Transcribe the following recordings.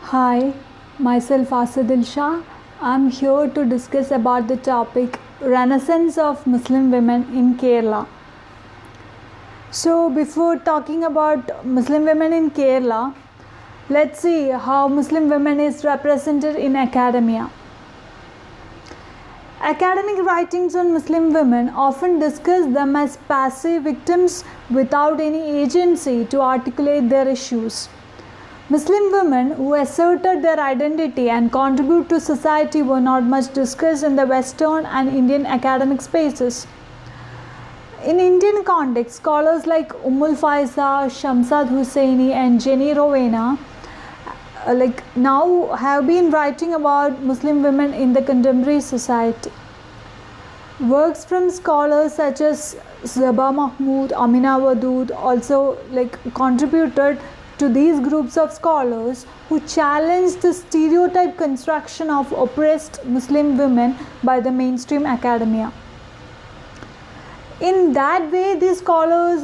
Hi, myself Asadil Shah. I'm here to discuss about the topic Renaissance of Muslim women in Kerala. So before talking about Muslim women in Kerala, let's see how Muslim women is represented in academia. Academic writings on Muslim women often discuss them as passive victims without any agency to articulate their issues. Muslim women who asserted their identity and contribute to society were not much discussed in the Western and Indian academic spaces. In Indian context, scholars like Ummul Faiza, Shamsad Hussaini and Jenny Rowena now have been writing about Muslim women in the contemporary society. Works from scholars such as Zaba Mahmood, Amina Wadood also contributed to these groups of scholars who challenged the stereotype construction of oppressed Muslim women by the mainstream academia. In that way, these scholars,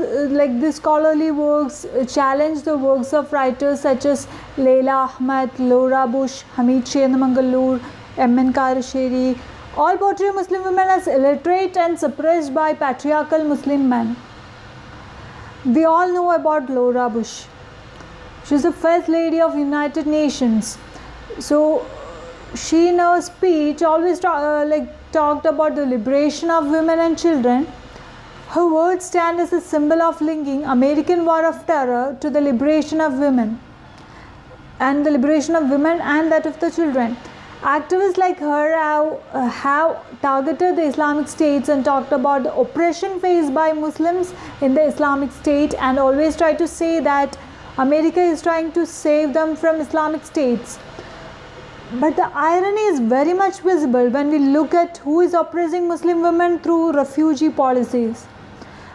these scholarly works, challenge the works of writers such as Leila Ahmed, Laura Bush, Hamid Chennamangalur, M.N. Karasheri, all portray Muslim women as illiterate and suppressed by patriarchal Muslim men. We all know about Laura Bush. She is the first lady of United Nations. So she in her speech always talked about the liberation of women and children. Her words stand as a symbol of linking American war of terror to the liberation of women and that of the children. Activists like her have targeted the Islamic states and talked about the oppression faced by Muslims in the Islamic state and always try to say that America is trying to save them from Islamic states. But the irony is very much visible when we look at who is oppressing Muslim women through refugee policies.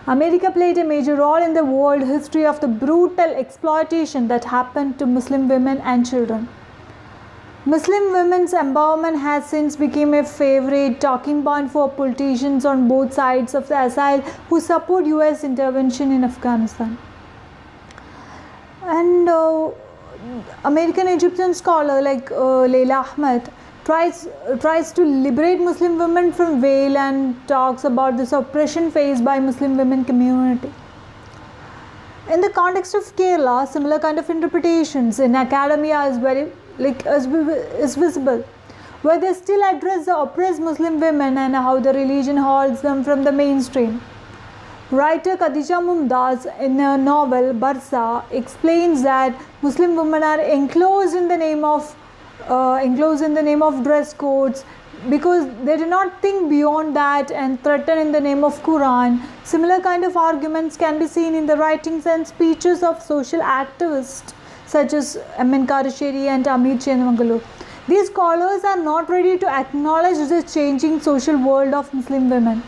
America played a major role in the world history of the brutal exploitation that happened to Muslim women and children. Muslim women's empowerment has since become a favorite talking point for politicians on both sides of the aisle who support US intervention in Afghanistan. And American Egyptian scholar like Leila Ahmed tries to liberate Muslim women from veil and talks about this oppression faced by Muslim women community. In the context of Kerala, similar kind of interpretations in academia is visible, where they still address the oppressed Muslim women and how the religion holds them from the mainstream. Writer Khadija Mumtaz in her novel Barsa explains that Muslim women are enclosed in the name of dress codes because they do not think beyond that and threaten in the name of Quran. Similar kind of arguments can be seen in the writings and speeches of social activists such as M.N. Karasheri and Hamid Chennamangalur. These scholars are not ready to acknowledge the changing social world of Muslim women.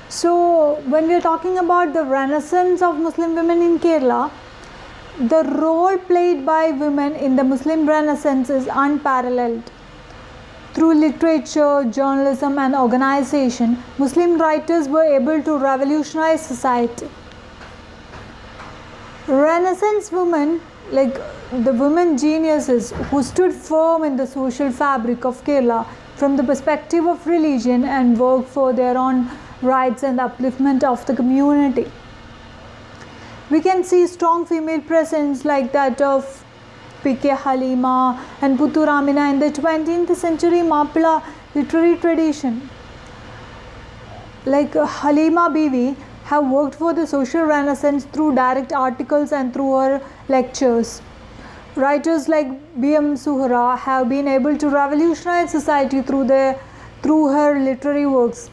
So when we are talking about the renaissance of Muslim women in Kerala, the role played by women in the Muslim renaissance is unparalleled. Through literature, journalism and organization, Muslim writers were able to revolutionize society. Renaissance women, like the women geniuses who stood firm in the social fabric of Kerala from the perspective of religion and worked for their own rights and upliftment of the community. We can see strong female presence like that of P.K. Halima and Puttur Amina in the 20th century Mappila literary tradition. Like Halima Bibi have worked for the social renaissance through direct articles and through her lectures. Writers like B.M. Suhra have been able to revolutionize society through her literary works.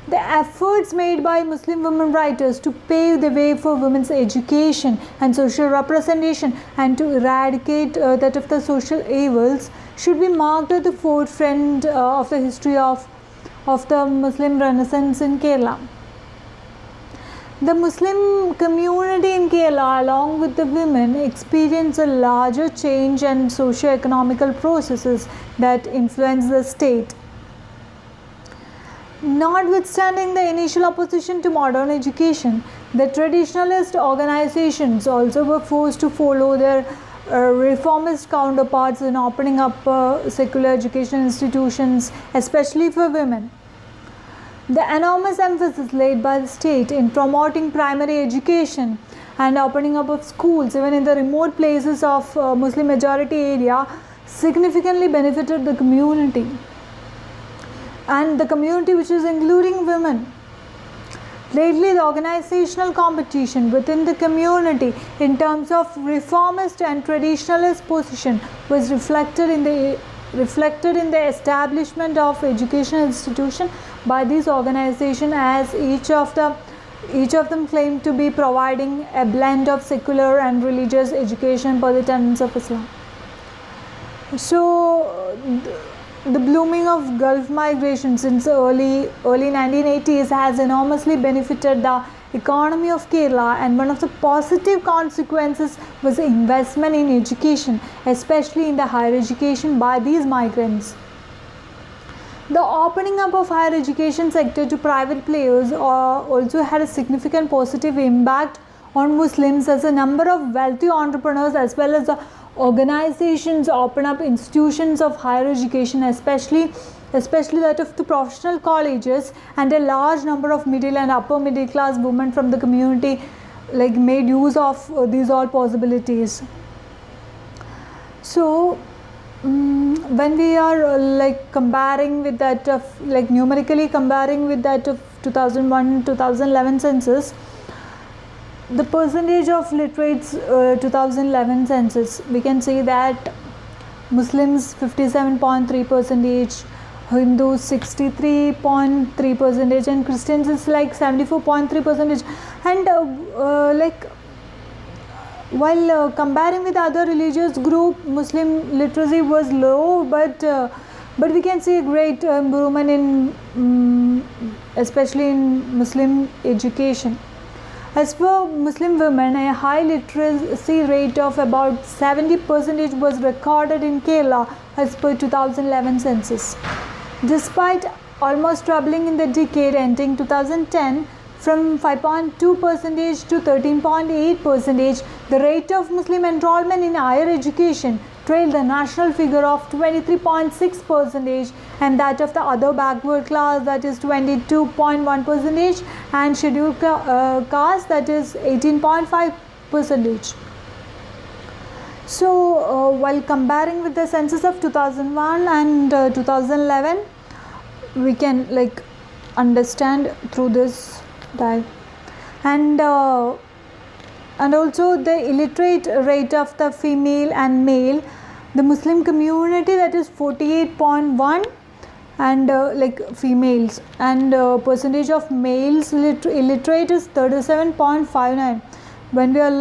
The efforts made by Muslim women writers to pave the way for women's education and social representation and to eradicate that of the social evils should be marked at the forefront of the history of the Muslim Renaissance in Kerala. The Muslim community in Kerala, along with the women, experience a larger change and socio-economical processes that influence the state. Notwithstanding the initial opposition to modern education, the traditionalist organizations also were forced to follow their reformist counterparts in opening up secular education institutions, especially for women. The enormous emphasis laid by the state in promoting primary education and opening up of schools even in the remote places of Muslim majority area significantly benefited the community, and the community which is including women. Lately, the organizational competition within the community in terms of reformist and traditionalist position was reflected in the establishment of educational institution by these organizations, as each of them claimed to be providing a blend of secular and religious education per the tenets of Islam. So the blooming of Gulf migration since early 1980s has enormously benefited the economy of Kerala, and one of the positive consequences was investment in education, especially in the higher education by these migrants. The opening up of higher education sector to private players also had a significant positive impact on Muslims, as a number of wealthy entrepreneurs as well as the organizations open up institutions of higher education, especially that of the professional colleges, and a large number of middle and upper middle class women from the community made use of these all possibilities. So when we are comparing with that of numerically comparing with that of 2001-2011 census, the percentage of literates 2011 census, we can see that Muslims 57.3%, Hindus 63.3%, and Christians is 74.3%. And while comparing with other religious group, Muslim literacy was low, but we can see a great improvement in especially in Muslim education. As for Muslim women, a high literacy rate of about 70% was recorded in Kerala as per 2011 census. Despite almost doubling in the decade ending 2010 from 5.2% to 13.8%, the rate of Muslim enrollment in higher education trailed the national figure of 23.6% and that of the other backward class, that is 22.1%, and scheduled caste, that is 18.5%. So while comparing with the census of 2001 and 2011, we can understand through this dive. And also the illiterate rate of the female and male, the Muslim community, that is 48.1, and females, and percentage of males illiterate is 37.59. When we are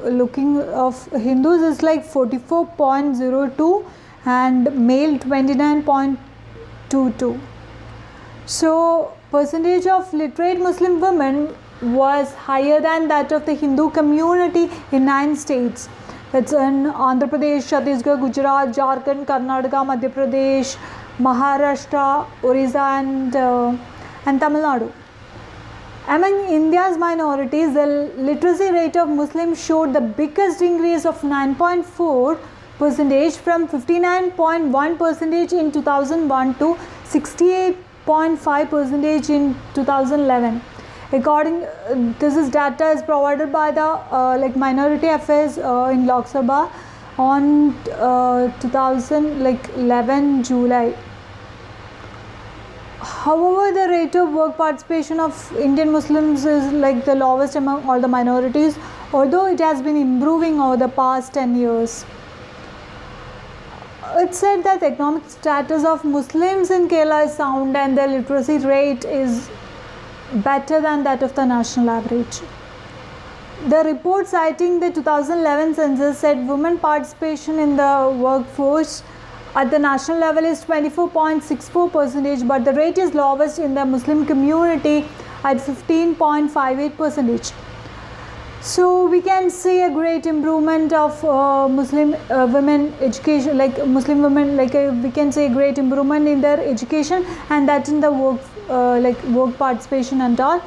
looking of Hindus is 44.02 and male 29.22. So percentage of literate Muslim women was higher than that of the Hindu community in 9 states. That's in Andhra Pradesh, Chhattisgarh, Gujarat, Jharkhand, Karnataka, Madhya Pradesh, Maharashtra, Orissa, and Tamil Nadu. Among India's minorities, the literacy rate of Muslims showed the biggest increase of 9.4% from 59.1% in 2001 to 68.5% in 2011. This is data is provided by the Minority Affairs in Lok Sabha on 2011 July. However, the rate of work participation of Indian Muslims is the lowest among all the minorities, although it has been improving over the past 10 years. It's said that the economic status of Muslims in Kerala is sound and their literacy rate is better than that of the national average. The report citing the 2011 census said women participation in the workforce at the national level is 24.64%, but the rate is lowest in the Muslim community at 15.58%. So we can see a great improvement of Muslim women education, Muslim women, we can say great improvement in their education, and that in the work work participation and all.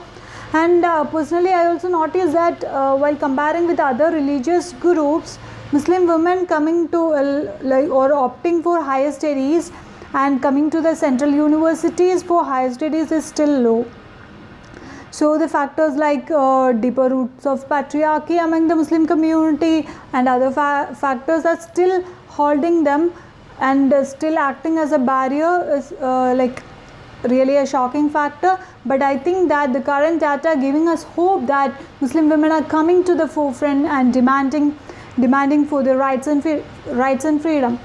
And personally, I also noticed that while comparing with other religious groups, Muslim women coming to like or opting for higher studies and coming to the central universities for higher studies is still low. So the factors like deeper roots of patriarchy among the Muslim community and other factors are still holding them and still acting as a barrier is like really a shocking factor. But I think that the current data are giving us hope that Muslim women are coming to the forefront and demanding for their rights and freedom.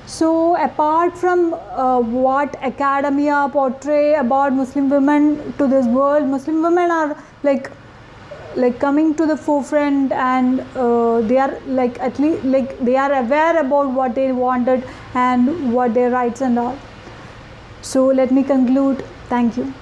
So apart from what academia portray about Muslim women to this world, Muslim women are like coming to the forefront, and they are like at least like they are aware about what they wanted and what their rights and all. So let me conclude. Thank you.